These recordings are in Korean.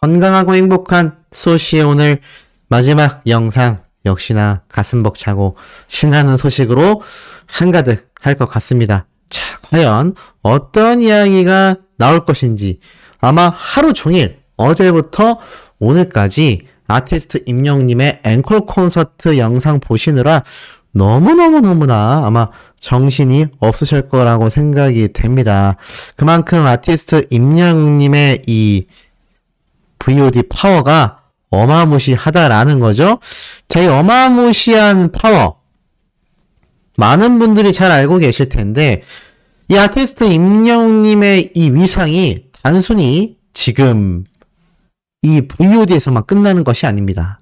건강하고 행복한 소시의 오늘 마지막 영상 역시나 가슴 벅차고 신나는 소식으로 한가득 할 것 같습니다. 자, 과연 어떤 이야기가 나올 것인지 아마 하루 종일 어제부터 오늘까지 아티스트 임영웅님의 앵콜 콘서트 영상 보시느라 너무나 아마 정신이 없으실 거라고 생각이 됩니다. 그만큼 아티스트 임영웅님의 이 VOD 파워가 어마무시하다라는 거죠. 자, 이 어마무시한 파워 많은 분들이 잘 알고 계실 텐데 이 아티스트 임영웅님의 이 위상이 단순히 지금 이 VOD에서만 끝나는 것이 아닙니다.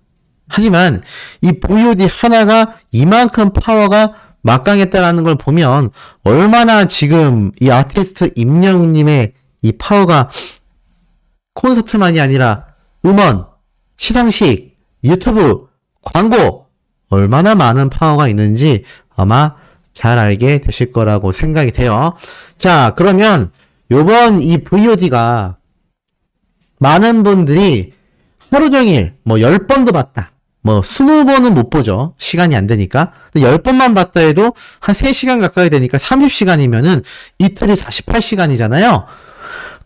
하지만 이 VOD 하나가 이만큼 파워가 막강했다라는 걸 보면 얼마나 지금 이 아티스트 임영웅님의 이 파워가 콘서트만이 아니라 음원, 시상식, 유튜브, 광고 얼마나 많은 파워가 있는지 아마 잘 알게 되실 거라고 생각이 돼요. 자, 그러면 요번 이 VOD가 많은 분들이 하루 종일 10번도 봤다. 20번은 못 보죠. 시간이 안 되니까. 10번만 봤다 해도 한 3시간 가까이 되니까 30시간이면은 이틀이 48시간이잖아요.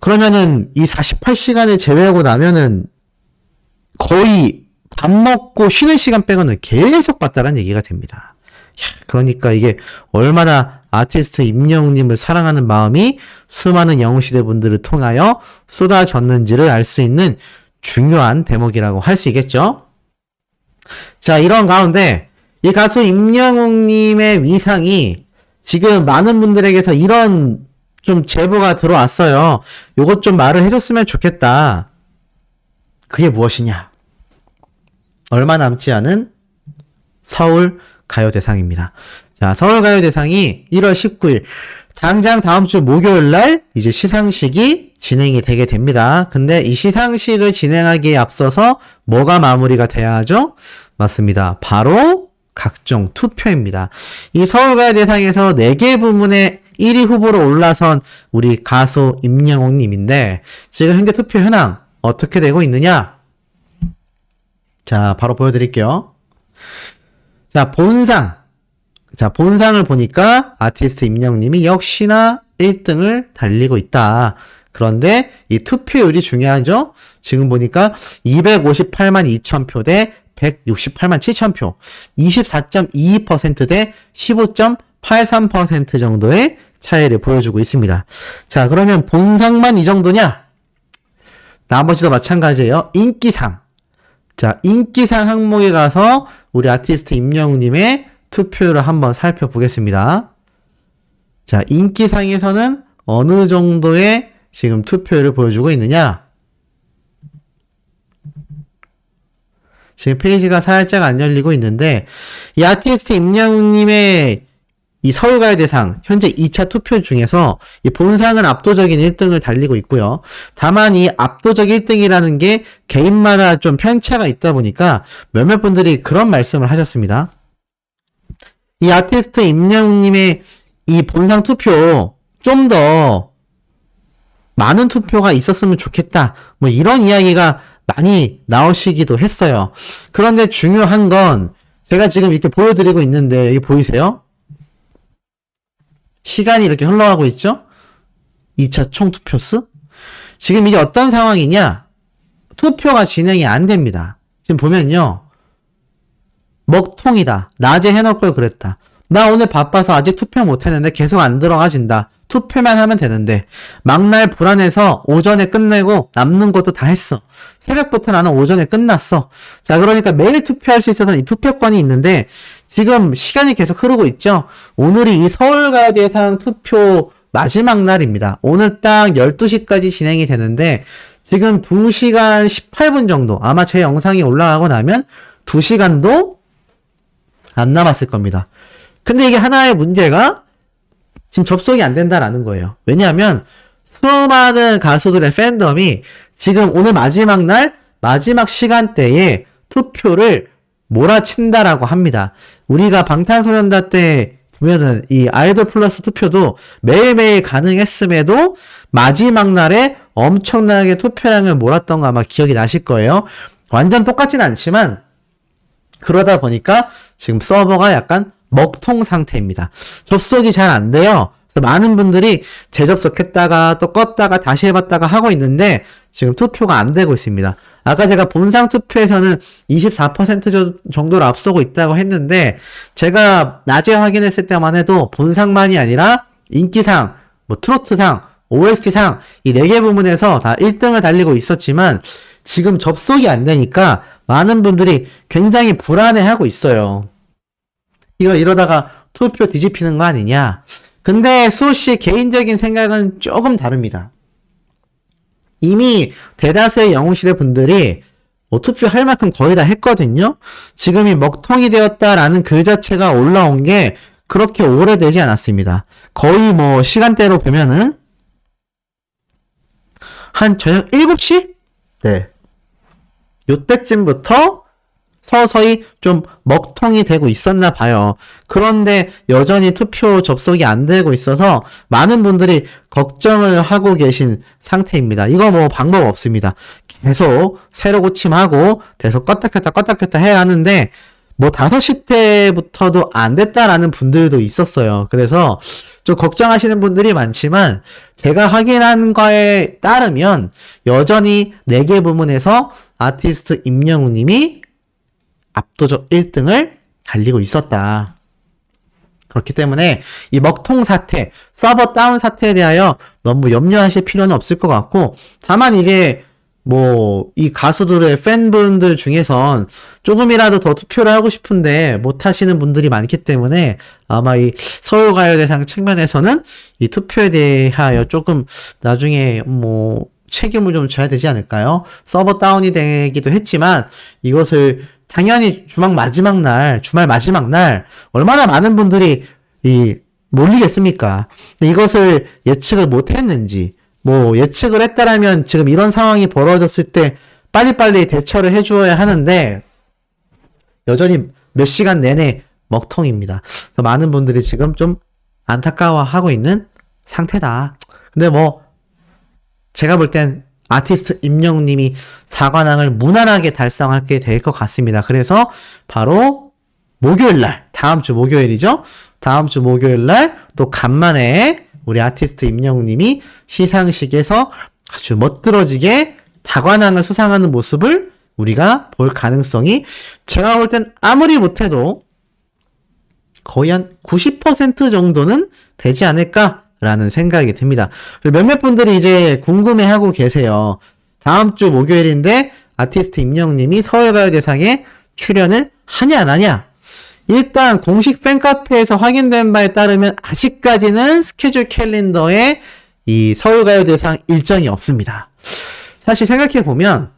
그러면은 이 48시간을 제외하고 나면은 거의 밥 먹고 쉬는 시간 빼고는 계속 봤다는 얘기가 됩니다. 그러니까 이게 얼마나 아티스트 임영웅님을 사랑하는 마음이 수많은 영웅시대 분들을 통하여 쏟아졌는지를 알 수 있는 중요한 대목이라고 할 수 있겠죠. 자, 이런 가운데 이 가수 임영웅님의 위상이 지금 많은 분들에게서 이런 좀 제보가 들어왔어요. 요것 좀 말을 해줬으면 좋겠다. 그게 무엇이냐? 얼마 남지 않은 서울 가요대상입니다. 자, 서울 가요대상이 1월 19일 당장 다음 주 목요일 날 이제 시상식이 진행이 되게 됩니다. 근데 이 시상식을 진행하기에 앞서서 뭐가 마무리가 돼야 하죠? 맞습니다. 바로 각종 투표입니다. 이 서울가요대상에서 4개 부문에 1위 후보로 올라선 우리 가수 임영웅님인데 지금 현재 투표 현황 어떻게 되고 있느냐? 자, 바로 보여드릴게요. 자, 본상을 보니까 아티스트 임영웅님이 역시나 1등을 달리고 있다. 그런데 이 투표율이 중요하죠? 지금 보니까 258만 2천 표 대 168만 7천 표, 24.22% 대 15.83% 정도의 차이를 보여주고 있습니다. 자, 그러면 본상만 이 정도냐? 나머지도 마찬가지예요. 인기상. 자, 인기상 항목에 가서 우리 아티스트 임영웅님의 투표율을 한번 살펴보겠습니다. 자, 인기상에서는 어느 정도의 지금 투표율을 보여주고 있느냐? 지금 페이지가 살짝 안 열리고 있는데 이 아티스트 임영웅님의 이 서울가요대상 현재 2차 투표 중에서 이 본상은 압도적인 1등을 달리고 있고요. 다만 이 압도적 1등이라는 게 개인마다 좀 편차가 있다 보니까 몇몇 분들이 그런 말씀을 하셨습니다. 이 아티스트 임영웅님의 이 본상 투표 좀 더 많은 투표가 있었으면 좋겠다. 이런 이야기가 많이 나오시기도 했어요. 그런데 중요한 건 제가 지금 이렇게 보여드리고 있는데 이게 보이세요? 시간이 이렇게 흘러가고 있죠? 2차 총투표 수? 지금 이게 어떤 상황이냐? 투표가 진행이 안 됩니다. 지금 보면요. 먹통이다. 낮에 해놓을 걸 그랬다. 나 오늘 바빠서 아직 투표 못했는데 계속 안 들어가진다. 투표만 하면 되는데 막날 불안해서 오전에 끝내고 남는 것도 다 했어. 새벽부터 나는 오전에 끝났어. 자, 그러니까 매일 투표할 수 있어서 이 투표권이 있는데 지금 시간이 계속 흐르고 있죠. 오늘이 이 서울가요대상 투표 마지막 날입니다. 오늘 딱 12시까지 진행이 되는데 지금 2시간 18분 정도, 아마 제 영상이 올라가고 나면 2시간도 안 남았을 겁니다. 근데 이게 하나의 문제가 지금 접속이 안 된다라는 거예요. 왜냐하면 수많은 가수들의 팬덤이 지금 오늘 마지막 날, 마지막 시간대에 투표를 몰아친다라고 합니다. 우리가 방탄소년단 때 보면은 이 아이돌 플러스 투표도 매일매일 가능했음에도 마지막 날에 엄청나게 투표량을 몰았던 거 아마 기억이 나실 거예요. 완전 똑같진 않지만 그러다 보니까 지금 서버가 약간 먹통 상태입니다. 접속이 잘 안 돼요. 그래서 많은 분들이 재접속했다가 또 껐다가 다시 해봤다가 하고 있는데 지금 투표가 안 되고 있습니다. 아까 제가 본상 투표에서는 24% 정도로 앞서고 있다고 했는데 제가 낮에 확인했을 때만 해도 본상만이 아니라 인기상, 뭐 트로트상, OST상 이 4개 부문에서 다 1등을 달리고 있었지만 지금 접속이 안 되니까 많은 분들이 굉장히 불안해하고 있어요. 이러다가 투표 뒤집히는 거 아니냐? 근데 수호씨의 개인적인 생각은 조금 다릅니다. 이미 대다수의 영웅시대 분들이 투표할 만큼 거의 다 했거든요. 지금이 먹통이 되었다라는 글 자체가 올라온 게 그렇게 오래되지 않았습니다. 거의 뭐 시간대로 보면은 한 저녁 7시? 네. 요때쯤부터 서서히 좀 먹통이 되고 있었나 봐요. 그런데 여전히 투표 접속이 안 되고 있어서 많은 분들이 걱정을 하고 계신 상태입니다. 이거 뭐 방법 없습니다. 계속 새로 고침하고 계속 껐다 켰다 해야 하는데 뭐 5시 때부터도 안 됐다라는 분들도 있었어요. 그래서 좀 걱정하시는 분들이 많지만 제가 확인한 거에 따르면 여전히 4개 부문에서 아티스트 임영웅 님이 압도적 1등을 달리고 있었다. 그렇기 때문에 이 먹통 사태, 서버 다운 사태에 대하여 너무 염려하실 필요는 없을 것 같고 다만 이제 뭐 이 가수들의 팬분들 중에선 조금이라도 더 투표를 하고 싶은데 못 하시는 분들이 많기 때문에 아마 이 서울가요대상 측면에서는 이 투표에 대하여 조금 나중에 뭐 책임을 좀 져야 되지 않을까요? 서버 다운이 되기도 했지만 이것을 당연히 주말 마지막 날 얼마나 많은 분들이 몰리겠습니까? 이것을 예측을 못 했는지 뭐 예측을 했다라면 지금 이런 상황이 벌어졌을 때 빨리빨리 대처를 해주어야 하는데 여전히 몇 시간 내내 먹통입니다. 그래서 많은 분들이 지금 좀 안타까워하고 있는 상태다. 근데 뭐 제가 볼 땐 아티스트 임영웅님이 4관왕을 무난하게 달성하게 될 것 같습니다. 그래서 바로 목요일날, 다음 주 목요일이죠. 다음 주 목요일날 또 간만에 우리 아티스트 임영웅님이 시상식에서 아주 멋들어지게 다관왕을 수상하는 모습을 우리가 볼 가능성이 제가 볼 땐 아무리 못해도 거의 한 90% 정도는 되지 않을까라는 생각이 듭니다. 몇몇 분들이 이제 궁금해하고 계세요. 다음 주 목요일인데 아티스트 임영웅님이 서울가요대상에 출연을 하냐 안 하냐? 일단 공식 팬카페에서 확인된 바에 따르면 아직까지는 스케줄 캘린더에 이 서울가요대상 일정이 없습니다. 사실 생각해보면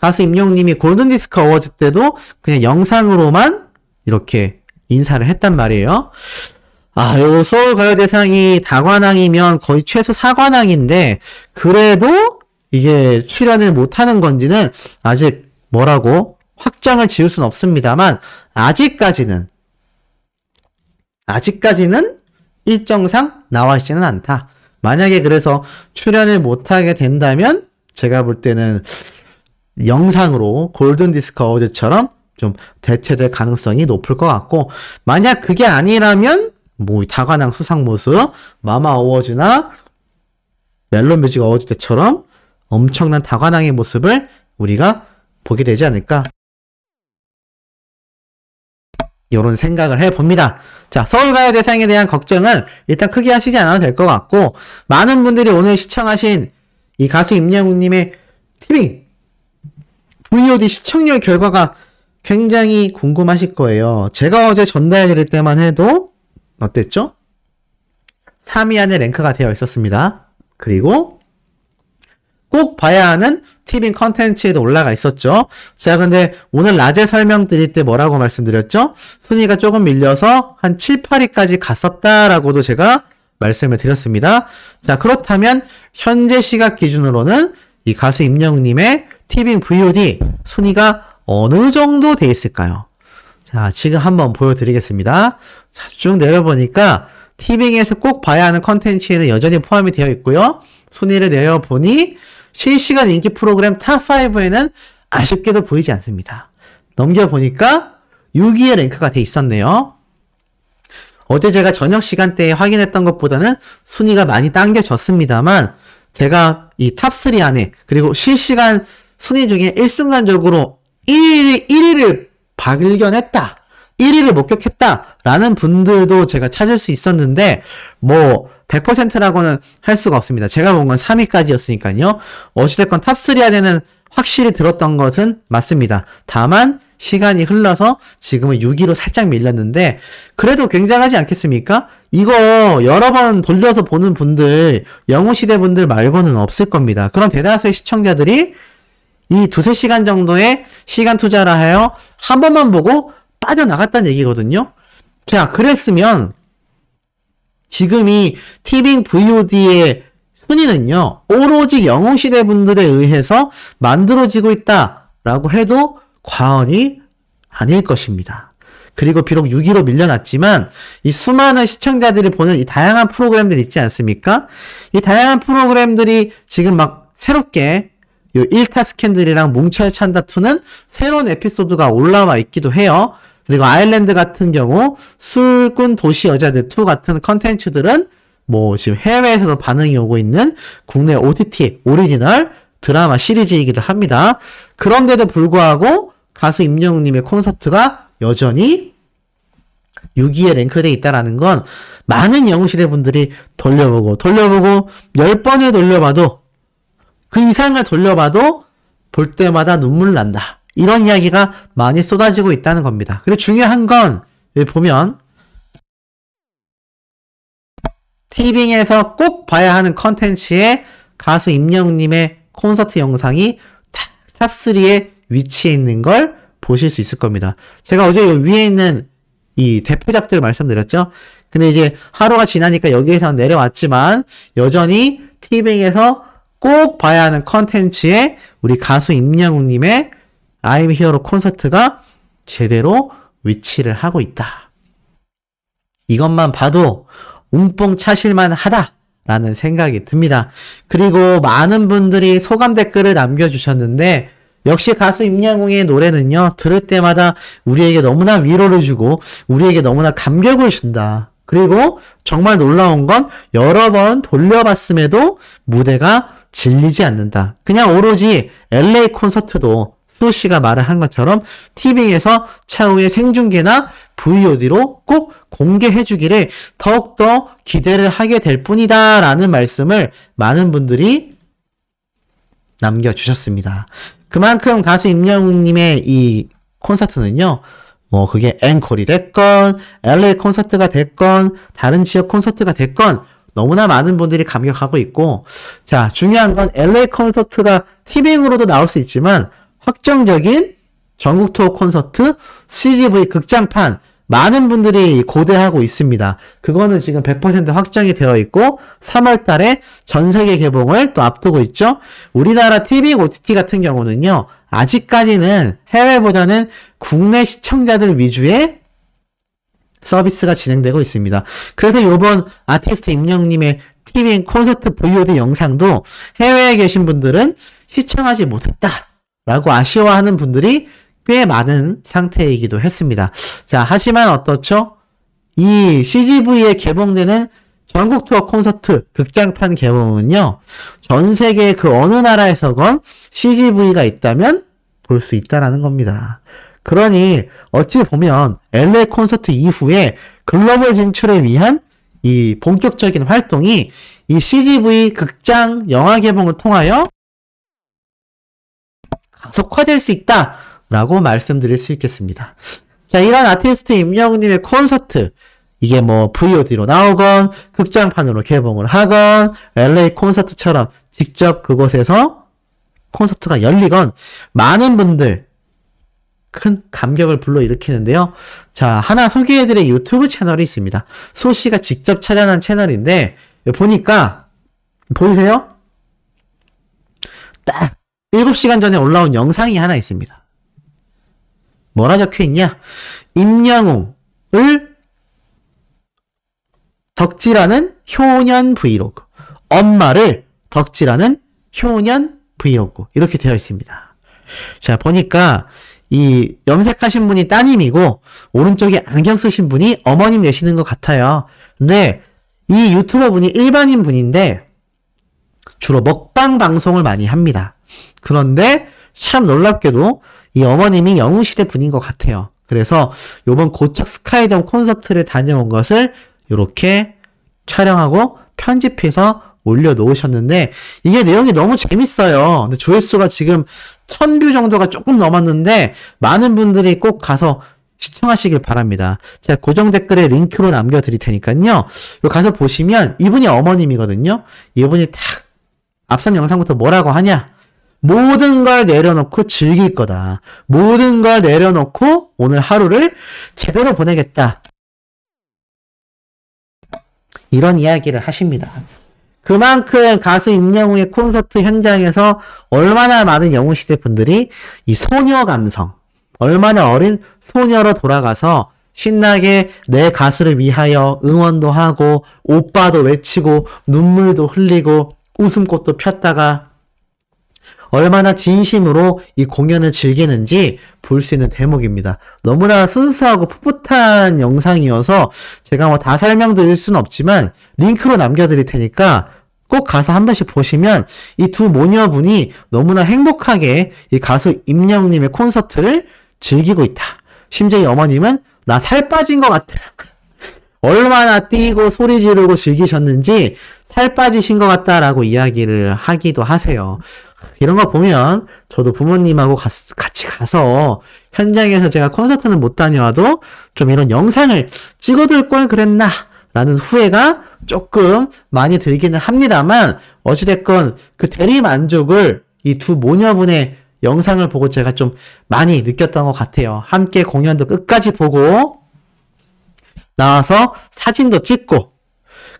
가수 임영웅님이 골든디스크 어워즈 때도 그냥 영상으로만 이렇게 인사를 했단 말이에요. 요 서울가요대상이 다관왕이면 거의 최소 4관왕인데 그래도 이게 출연을 못하는 건지는 아직 뭐라고 확정을 지을 수는 없습니다만 아직까지는 일정상 나와 있지는 않다. 만약에 그래서 출연을 못하게 된다면 제가 볼 때는 영상으로 골든디스크 어워즈처럼 좀 대체될 가능성이 높을 것 같고 만약 그게 아니라면 뭐 다관왕 수상 모습 마마 어워즈나 멜론뮤직 어워즈 때처럼 엄청난 다관왕의 모습을 우리가 보게 되지 않을까 이런 생각을 해봅니다. 자, 서울가요대상에 대한 걱정은 일단 크게 하시지 않아도 될 것 같고 많은 분들이 오늘 시청하신 이 가수 임영웅님의 TV VOD 시청률 결과가 굉장히 궁금하실 거예요. 제가 어제 전달해드릴 때만 해도 어땠죠? 3위 안에 랭크가 되어 있었습니다. 그리고 꼭 봐야 하는 티빙 컨텐츠에도 올라가 있었죠. 제가 근데 오늘 낮에 설명드릴 때 뭐라고 말씀드렸죠? 순위가 조금 밀려서 한 7, 8위까지 갔었다라고도 제가 말씀을 드렸습니다. 자, 그렇다면 현재 시각 기준으로는 이 가수 임영웅님의 티빙 VOD 순위가 어느 정도 돼 있을까요? 자, 지금 한번 보여드리겠습니다. 자, 쭉 내려보니까 티빙에서 꼭 봐야 하는 컨텐츠에는 여전히 포함이 되어 있고요. 순위를 내려보니 실시간 인기 프로그램 탑5에는 아쉽게도 보이지 않습니다. 넘겨보니까 6위에 랭크가 돼 있었네요. 어제 제가 저녁 시간대에 확인했던 것보다는 순위가 많이 당겨졌습니다만 제가 이 탑3 안에 그리고 실시간 순위 중에 일순간적으로 1위를 발견했다. 1위를 목격했다. 라는 분들도 제가 찾을 수 있었는데 뭐 100%라고는 할 수가 없습니다. 제가 본 건 3위까지였으니까요. 어찌됐건 탑3 안에는 확실히 들었던 것은 맞습니다. 다만 시간이 흘러서 지금은 6위로 살짝 밀렸는데 그래도 굉장하지 않겠습니까? 이거 여러 번 돌려서 보는 분들, 영웅시대 분들 말고는 없을 겁니다. 그럼 대다수의 시청자들이 이 두세 시간 정도의 시간 투자를 하여 한 번만 보고 빠져나갔다는 얘기거든요. 자, 그랬으면 지금 이 티빙 VOD의 순위는요, 오로지 영웅시대 분들에 의해서 만들어지고 있다라고 해도 과언이 아닐 것입니다. 그리고 비록 6위로 밀려났지만 이 수많은 시청자들이 보는 이 다양한 프로그램들 있지 않습니까? 이 다양한 프로그램들이 지금 막 새롭게 요 1타 스캔들이랑 뭉쳐야 찬다2는 새로운 에피소드가 올라와 있기도 해요. 그리고 아일랜드 같은 경우 술꾼 도시 여자들 2 같은 컨텐츠들은 뭐 지금 해외에서도 반응이 오고 있는 국내 OTT 오리지널 드라마 시리즈이기도 합니다. 그런데도 불구하고 가수 임영웅님의 콘서트가 여전히 6위에 랭크되어 있다는 건 많은 영웅시대 분들이 돌려보고 10번을 돌려봐도 그 이상을 돌려봐도 볼 때마다 눈물 난다. 이런 이야기가 많이 쏟아지고 있다는 겁니다. 그리고 중요한 건 여기 보면 티빙에서 꼭 봐야 하는 컨텐츠에 가수 임영웅님의 콘서트 영상이 탑3에 위치해 있는 걸 보실 수 있을 겁니다. 제가 어제 위에 있는 이 대표작들을 말씀드렸죠. 근데 이제 하루가 지나니까 여기에서 내려왔지만 여전히 티빙에서 꼭 봐야 하는 컨텐츠에 우리 가수 임영웅님의 I'm Hero 콘서트가 제대로 위치를 하고 있다. 이것만 봐도 움뽕 차실만 하다라는 생각이 듭니다. 그리고 많은 분들이 소감 댓글을 남겨주셨는데 역시 가수 임영웅의 노래는요, 들을 때마다 우리에게 너무나 위로를 주고 우리에게 너무나 감격을 준다. 그리고 정말 놀라운 건 여러 번 돌려봤음에도 무대가 질리지 않는다. 그냥 오로지 LA 콘서트도 수호씨가 말을 한 것처럼 TV에서 차후에 생중계나 VOD로 꼭 공개해주기를 더욱더 기대를 하게 될 뿐이다 라는 말씀을 많은 분들이 남겨주셨습니다. 그만큼 가수 임영웅님의 이 콘서트는요, 뭐 그게 앵콜이 됐건 LA 콘서트가 됐건 다른 지역 콘서트가 됐건 너무나 많은 분들이 감격하고 있고, 자, 중요한 건 LA 콘서트가 티빙으로도 나올 수 있지만 확정적인 전국 투어 콘서트 CGV 극장판 많은 분들이 고대하고 있습니다. 그거는 지금 100% 확정이 되어 있고 3월 달에 전 세계 개봉을 또 앞두고 있죠. 우리나라 TV, OTT 같은 경우는요, 아직까지는 해외보다는 국내 시청자들 위주의 서비스가 진행되고 있습니다. 그래서 이번 아티스트 임영웅님의 TV 콘서트 VOD 영상도 해외에 계신 분들은 시청하지 못했다라고 아쉬워하는 분들이 꽤 많은 상태이기도 했습니다. 자, 하지만 어떻죠? 이 CGV에 개봉되는 전국 투어 콘서트 극장판 개봉은요, 전 세계 그 어느 나라에서건 CGV가 있다면 볼 수 있다라는 겁니다. 그러니 어찌 보면 LA 콘서트 이후에 글로벌 진출을 위한 이 본격적인 활동이 이 CGV 극장 영화 개봉을 통하여 가속화될 수 있다라고 말씀드릴 수 있겠습니다. 자, 이런 아티스트 임영웅님의 콘서트, 이게 뭐 VOD로 나오건 극장판으로 개봉을 하건 LA 콘서트처럼 직접 그곳에서 콘서트가 열리건 많은 분들 큰 감격을 불러일으키는데요. 자, 하나 소개해드릴 유튜브 채널이 있습니다. 소씨가 직접 촬영한 채널인데 보니까 보이세요? 딱 7시간 전에 올라온 영상이 하나 있습니다. 뭐라 적혀 있냐? 임영웅을 덕질하는 효년 브이로그. 엄마를 덕질하는 효년 브이로그. 이렇게 되어 있습니다. 자, 보니까 이 염색하신 분이 따님이고 오른쪽에 안경 쓰신 분이 어머님 되시는 것 같아요. 근데 이 유튜버 분이 일반인 분인데 주로 먹방 방송을 많이 합니다. 그런데 참 놀랍게도 이 어머님이 영웅시대 분인 것 같아요. 그래서 요번 고척 스카이돔 콘서트를 다녀온 것을 이렇게 촬영하고 편집해서 올려놓으셨는데 이게 내용이 너무 재밌어요. 근데 조회수가 지금 1000뷰 정도가 조금 넘었는데 많은 분들이 꼭 가서 시청하시길 바랍니다. 제가 고정 댓글에 링크로 남겨드릴 테니까요. 가서 보시면 이분이 어머님이거든요. 이분이 딱 앞선 영상부터 뭐라고 하냐? 모든 걸 내려놓고 즐길 거다. 모든 걸 내려놓고 오늘 하루를 제대로 보내겠다. 이런 이야기를 하십니다. 그만큼 가수 임영웅의 콘서트 현장에서 얼마나 많은 영웅시대 분들이 이 소녀 감성, 얼마나 어린 소녀로 돌아가서 신나게 내 가수를 위하여 응원도 하고 오빠도 외치고 눈물도 흘리고 웃음꽃도 폈다가 얼마나 진심으로 이 공연을 즐기는지 볼 수 있는 대목입니다. 너무나 순수하고 풋풋한 영상이어서 제가 뭐 다 설명드릴 수는 없지만 링크로 남겨드릴 테니까 꼭 가서 한 번씩 보시면 이 두 모녀분이 너무나 행복하게 이 가수 임영웅님의 콘서트를 즐기고 있다. 심지어 이 어머님은 나 살 빠진 것 같아. 얼마나 뛰고 소리 지르고 즐기셨는지 살 빠지신 것 같다라고 이야기를 하기도 하세요. 이런 거 보면 저도 부모님하고 같이 가서 현장에서 제가 콘서트는 못 다녀와도 좀 이런 영상을 찍어둘 걸 그랬나 라는 후회가 조금 많이 들기는 합니다만 어찌됐건 그 대리만족을 이 두 모녀분의 영상을 보고 제가 좀 많이 느꼈던 것 같아요. 함께 공연도 끝까지 보고 나와서 사진도 찍고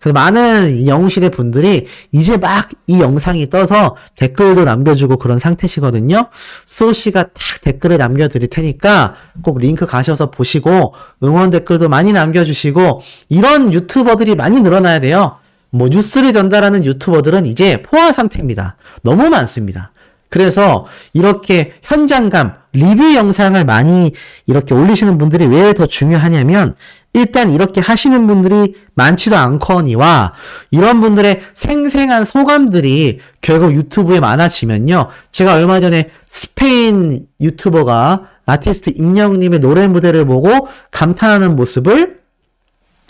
그래서 많은 영웅시대 분들이 이제 막 이 영상이 떠서 댓글도 남겨주고 그런 상태시거든요. 수호씨가 탁 댓글을 남겨드릴 테니까 꼭 링크 가셔서 보시고 응원 댓글도 많이 남겨주시고 이런 유튜버들이 많이 늘어나야 돼요. 뭐 뉴스를 전달하는 유튜버들은 이제 포화 상태입니다. 너무 많습니다. 그래서 이렇게 현장감, 리뷰 영상을 많이 이렇게 올리시는 분들이 왜 더 중요하냐면 일단 이렇게 하시는 분들이 많지도 않거니와 이런 분들의 생생한 소감들이 결국 유튜브에 많아지면요. 제가 얼마 전에 스페인 유튜버가 아티스트 임영웅님의 노래 무대를 보고 감탄하는 모습을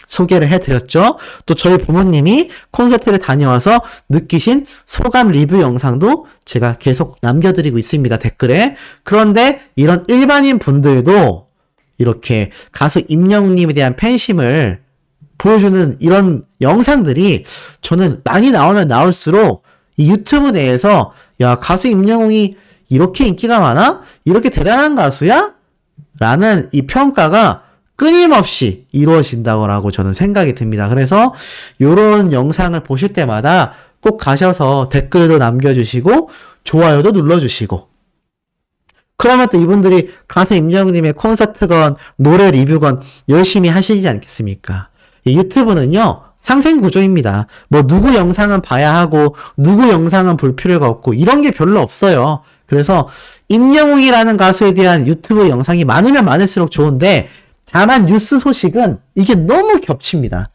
소개를 해드렸죠. 또 저희 부모님이 콘서트를 다녀와서 느끼신 소감 리뷰 영상도 제가 계속 남겨드리고 있습니다. 댓글에. 그런데 이런 일반인 분들도 이렇게 가수 임영웅님에 대한 팬심을 보여주는 이런 영상들이 저는 많이 나오면 나올수록 이 유튜브 내에서 야 가수 임영웅이 이렇게 인기가 많아? 이렇게 대단한 가수야? 라는 이 평가가 끊임없이 이루어진다고 저는 생각이 듭니다. 그래서 이런 영상을 보실 때마다 꼭 가셔서 댓글도 남겨주시고 좋아요도 눌러주시고 그러면 또 이분들이 가수 임영웅님의 콘서트건 노래 리뷰건 열심히 하시지 않겠습니까? 이 유튜브는요 상생 구조입니다. 뭐 누구 영상은 봐야 하고 누구 영상은 볼 필요가 없고 이런 게 별로 없어요. 그래서 임영웅이라는 가수에 대한 유튜브 영상이 많으면 많을수록 좋은데 다만 뉴스 소식은 이게 너무 겹칩니다.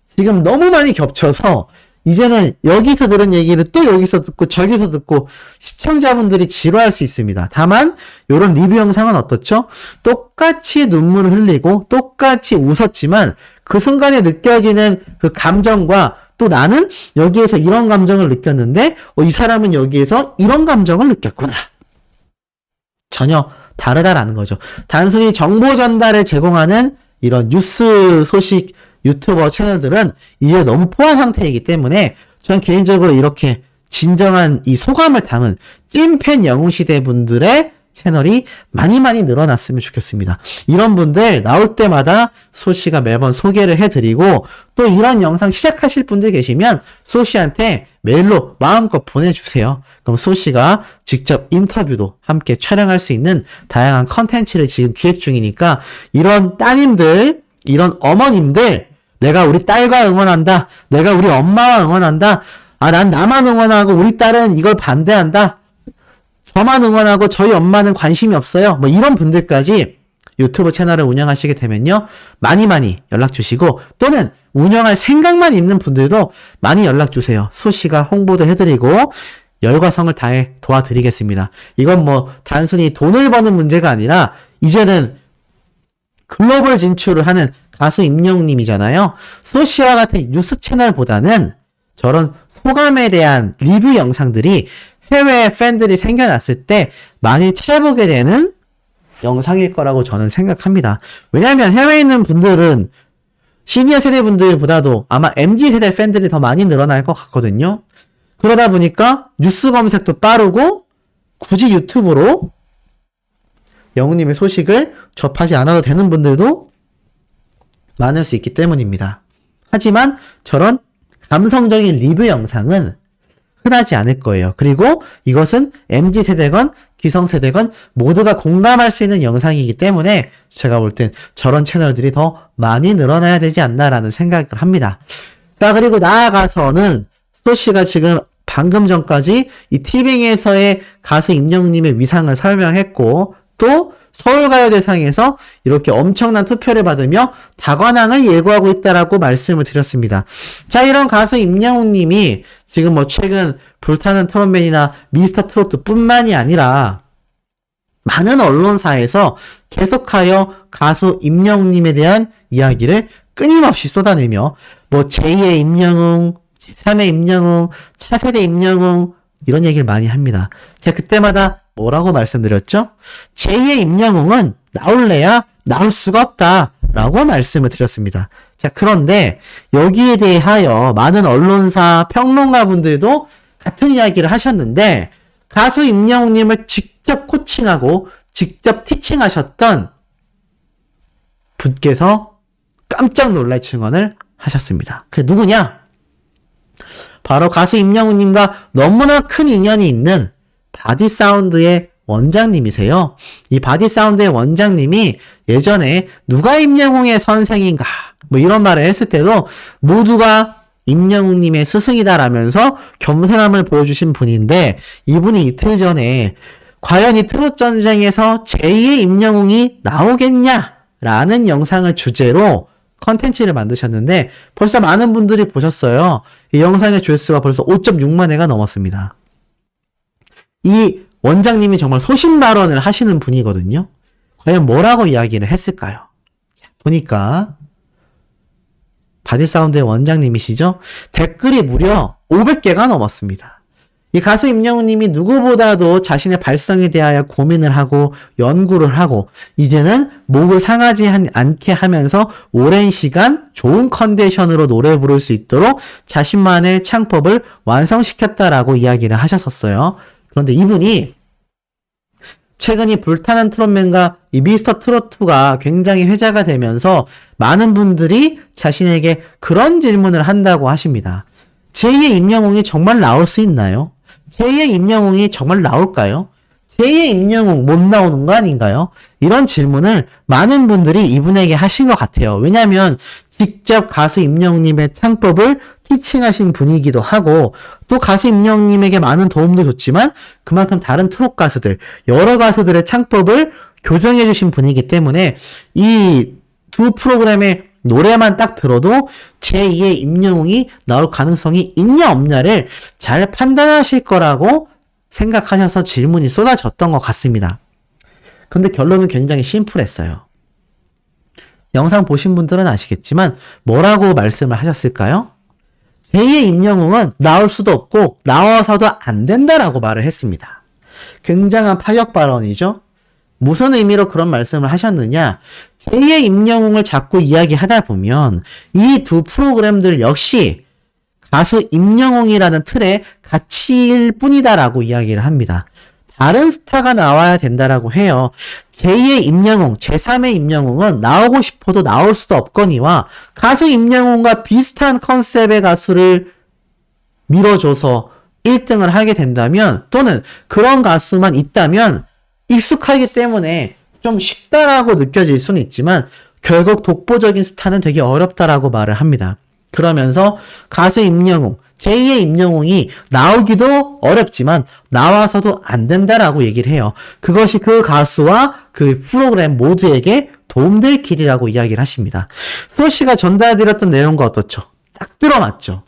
지금 너무 많이 겹쳐서 이제는 여기서 들은 얘기를 또 여기서 듣고 저기서 듣고 시청자분들이 지루할 수 있습니다. 다만 이런 리뷰 영상은 어떻죠? 똑같이 눈물을 흘리고 똑같이 웃었지만 그 순간에 느껴지는 그 감정과 또 나는 여기에서 이런 감정을 느꼈는데 이 사람은 여기에서 이런 감정을 느꼈구나. 전혀 다르다라는 거죠. 단순히 정보 전달을 제공하는 이런 뉴스 소식 유튜버 채널들은 이제 너무 포화 상태이기 때문에 저는 개인적으로 이렇게 진정한 이 소감을 담은 찐팬 영웅시대 분들의 채널이 많이 늘어났으면 좋겠습니다. 이런 분들 나올 때마다 소씨가 매번 소개를 해드리고 또 이런 영상 시작하실 분들 계시면 소씨한테 메일로 마음껏 보내주세요. 그럼 소씨가 직접 인터뷰도 함께 촬영할 수 있는 다양한 컨텐츠를 지금 기획 중이니까 이런 따님들, 이런 어머님들 내가 우리 딸과 응원한다. 내가 우리 엄마와 응원한다. 난 나만 응원하고 우리 딸은 이걸 반대한다. 저만 응원하고 저희 엄마는 관심이 없어요. 뭐 이런 분들까지 유튜브 채널을 운영하시게 되면요. 많이 연락 주시고 또는 운영할 생각만 있는 분들도 많이 연락 주세요. 소씨가 홍보도 해드리고 열과 성을 다해 도와드리겠습니다. 이건 뭐 단순히 돈을 버는 문제가 아니라 이제는 글로벌 진출을 하는 가수 임영웅님이잖아요. 소씨와 같은 뉴스 채널보다는 저런 소감에 대한 리뷰 영상들이 해외 팬들이 생겨났을 때 많이 찾아보게 되는 영상일 거라고 저는 생각합니다. 왜냐하면 해외에 있는 분들은 시니어 세대 분들보다도 아마 MZ세대 팬들이 더 많이 늘어날 것 같거든요. 그러다 보니까 뉴스 검색도 빠르고 굳이 유튜브로 영웅님의 소식을 접하지 않아도 되는 분들도 많을 수 있기 때문입니다. 하지만 저런 감성적인 리뷰 영상은 흔하지 않을 거예요. 그리고 이것은 MZ세대건 기성세대건 모두가 공감할 수 있는 영상이기 때문에 제가 볼 땐 저런 채널들이 더 많이 늘어나야 되지 않나라는 생각을 합니다. 자, 그리고 나아가서는 소씨가 지금 방금 전까지 이 티빙에서의 가수 임영웅님의 위상을 설명했고 또 서울가요대상에서 이렇게 엄청난 투표를 받으며 다관왕을 예고하고 있다라고 말씀을 드렸습니다. 자, 이런 가수 임영웅님이 지금 뭐 최근 불타는 트롯맨이나 미스터 트로트 뿐만이 아니라 많은 언론사에서 계속하여 가수 임영웅님에 대한 이야기를 끊임없이 쏟아내며 뭐 제2의 임영웅, 제3의 임영웅, 차세대 임영웅 이런 얘기를 많이 합니다. 제가 그때마다 뭐라고 말씀드렸죠? 제2의 임영웅은 나올래야 나올 수가 없다 라고 말씀을 드렸습니다. 자, 그런데 여기에 대하여 많은 언론사 평론가 분들도 같은 이야기를 하셨는데 가수 임영웅님을 직접 코칭하고 직접 티칭하셨던 분께서 깜짝 놀랄 증언을 하셨습니다. 그게 누구냐? 바로 가수 임영웅님과 너무나 큰 인연이 있는 바디사운드의 원장님이세요. 이 바디사운드의 원장님이 예전에 누가 임영웅의 선생인가 뭐 이런 말을 했을 때도 모두가 임영웅님의 스승이다라면서 겸손함을 보여주신 분인데 이분이 이틀 전에 과연 이 트롯 전쟁에서 제2의 임영웅이 나오겠냐라는 영상을 주제로 컨텐츠를 만드셨는데 벌써 많은 분들이 보셨어요. 이 영상의 조회수가 벌써 5.6만 회가 넘었습니다. 이 원장님이 정말 소신 발언을 하시는 분이거든요. 과연 뭐라고 이야기를 했을까요? 보니까 바디사운드의 원장님이시죠? 댓글이 무려 500개가 넘었습니다. 이 가수 임영웅님이 누구보다도 자신의 발성에 대하여 고민을 하고 연구를 하고 이제는 목을 상하지 않게 하면서 오랜 시간 좋은 컨디션으로 노래 부를 수 있도록 자신만의 창법을 완성시켰다라고 이야기를 하셨었어요. 그런데 이분이 최근 이 불타는 트롯맨과 이 미스터 트롯2가 굉장히 회자가 되면서 많은 분들이 자신에게 그런 질문을 한다고 하십니다. 제2의 임영웅이 정말 나올 수 있나요? 제2의 임영웅이 정말 나올까요? 제2의 임영웅 못 나오는 거 아닌가요? 이런 질문을 많은 분들이 이분에게 하신 것 같아요. 왜냐하면 직접 가수 임영웅님의 창법을 티칭하신 분이기도 하고 또 가수 임영웅님에게 많은 도움도 줬지만 그만큼 다른 트롯 가수들, 여러 가수들의 창법을 교정해 주신 분이기 때문에 이 두 프로그램의 노래만 딱 들어도 제2의 임영웅이 나올 가능성이 있냐 없냐를 잘 판단하실 거라고 생각하셔서 질문이 쏟아졌던 것 같습니다. 근데 결론은 굉장히 심플했어요. 영상 보신 분들은 아시겠지만 뭐라고 말씀을 하셨을까요? 제2의 임영웅은 나올 수도 없고 나와서도 안 된다라고 말을 했습니다. 굉장한 파격 발언이죠. 무슨 의미로 그런 말씀을 하셨느냐? 제2의 임영웅을 자꾸 이야기하다 보면 이 두 프로그램들 역시 가수 임영웅이라는 틀에 갇힐 뿐이다라고 이야기를 합니다. 다른 스타가 나와야 된다라고 해요. 제2의 임영웅, 제3의 임영웅은 나오고 싶어도 나올 수도 없거니와 가수 임영웅과 비슷한 컨셉의 가수를 밀어줘서 1등을 하게 된다면 또는 그런 가수만 있다면 익숙하기 때문에 좀 쉽다라고 느껴질 수는 있지만 결국 독보적인 스타는 되게 어렵다라고 말을 합니다. 그러면서 가수 임영웅, 제2의 임영웅이 나오기도 어렵지만 나와서도 안 된다라고 얘기를 해요. 그것이 그 가수와 그 프로그램 모두에게 도움될 길이라고 이야기를 하십니다. 수호 씨가 전달드렸던 내용과 어떻죠? 딱 들어맞죠?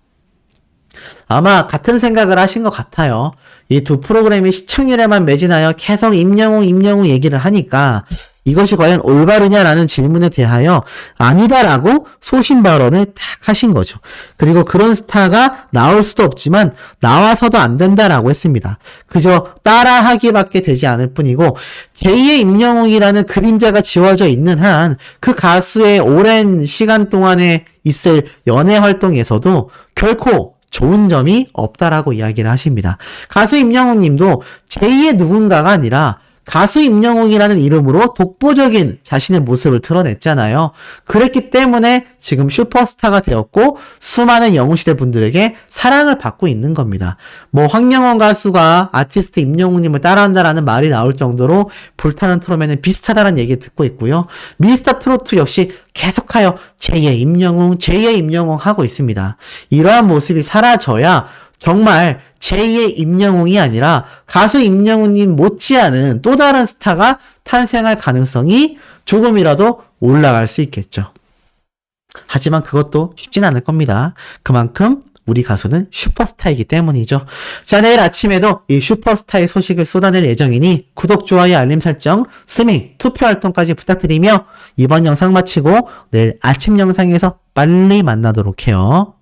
아마 같은 생각을 하신 것 같아요. 이 두 프로그램이 시청률에만 매진하여 계속 임영웅 얘기를 하니까 이것이 과연 올바르냐라는 질문에 대하여 아니다라고 소신 발언을 딱 하신 거죠. 그리고 그런 스타가 나올 수도 없지만 나와서도 안 된다라고 했습니다. 그저 따라하기밖에 되지 않을 뿐이고 제2의 임영웅이라는 그림자가 지워져 있는 한 그 가수의 오랜 시간 동안에 있을 연애 활동에서도 결코 좋은 점이 없다라고 이야기를 하십니다. 가수 임영웅 님도 제2의 누군가가 아니라 가수 임영웅이라는 이름으로 독보적인 자신의 모습을 드러냈잖아요. 그랬기 때문에 지금 슈퍼스타가 되었고 수많은 영웅시대 분들에게 사랑을 받고 있는 겁니다. 뭐 황영원 가수가 아티스트 임영웅님을 따라한다라는 말이 나올 정도로 불타는 트롯맨은 비슷하다는 얘기 듣고 있고요. 미스터 트로트 역시 계속하여 제2의 임영웅 하고 있습니다. 이러한 모습이 사라져야 정말 제2의 임영웅이 아니라 가수 임영웅님 못지않은 또 다른 스타가 탄생할 가능성이 조금이라도 올라갈 수 있겠죠. 하지만 그것도 쉽진 않을 겁니다. 그만큼 우리 가수는 슈퍼스타이기 때문이죠. 자, 내일 아침에도 이 슈퍼스타의 소식을 쏟아낼 예정이니 구독, 좋아요, 알림 설정, 스밍, 투표 활동까지 부탁드리며 이번 영상 마치고 내일 아침 영상에서 빨리 만나도록 해요.